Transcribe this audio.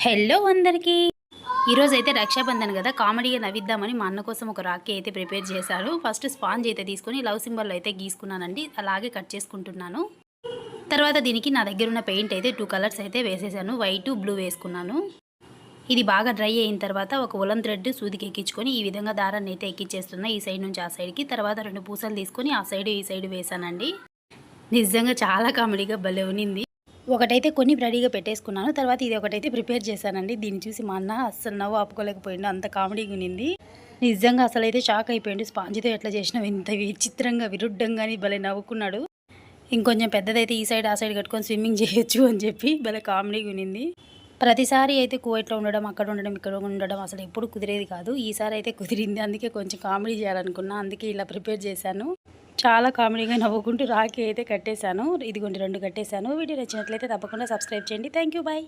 Hello అందరికీ ఈరోజు అయితే రక్షాబంధన్ కదా, కామెడీగా నవ్విద్దామని మా అన్న కోసం ఒక రాఖీ అయితే ప్రిపేర్ చేశాను. ఫస్ట్ స్పాంజ్ అయితే తీసుకొని లవ్ సింబల్ అయితే గీసుకున్నానండి. అలాగే కట్ చేసుకుంటున్నాను. తర్వాత దీనికి నా దగ్గర ఉన్న పెయింట్ అయితే 2 కలర్స్ అయితే వేసేసాను. వైట్ బ్లూ వేసుకున్నాను. ఇది బాగా డ్రై అయిన తర్వాత ఒక ఉలన్ థ్రెడ్ సూదికి ఎక్కించుకొని ఈ విధంగా దారాన్ని అయితే ఎక్కించేస్తున్నా, ఈ సైడ్ నుంచి ఆ సైడ్కి. తర్వాత 2 పూసలు తీసుకొని ఆ సైడ్ ఈ సైడ్ వేసానండి. నిజంగా చాలా కామెడీగా భలే ఉనింది. ఒకటైతే కొన్ని రెడీగా పెట్టేసుకున్నాను. తర్వాత ఇది ఒకటైతే ప్రిపేర్ చేశానండి. దీన్ని చూసి మా అన్న అస్సలు నవ్వు ఆపుకోలేకపోయిండు, అంత కామెడీగా ఉన్నింది. నిజంగా అసలైతే షాక్ అయిపోయిండు. స్పాంజ్తో ఎట్లా చేసినావు, ఇంత విచిత్రంగా విరుద్ధంగాని భలే నవ్వుకున్నాడు. ఇంకొంచెం పెద్దదైతే ఈ సైడ్ ఆ సైడ్ కట్టుకొని స్విమ్మింగ్ చేయొచ్చు అని చెప్పి భలే కామెడీగా ఉన్నింది. ప్రతిసారి అయితే కువైట్లో ఉండడం, అక్కడ ఉండడం, ఇక్కడ ఉండడం అసలు ఎప్పుడు కుదిరేది కాదు. ఈసారి అయితే కుదిరింది. అందుకే కొంచెం కామెడీ చేయాలనుకున్నా, అందుకే ఇలా ప్రిపేర్ చేశాను. చాలా కామెడీగా నవ్వుకుంటూ రాఖీ అయితే కట్టేశాను. ఇదిగోండి 2 కట్టేశాను. వీడియో నచ్చినట్లయితే తప్పకుండా సబ్స్క్రైబ్ చేయండి. Thank you, bye.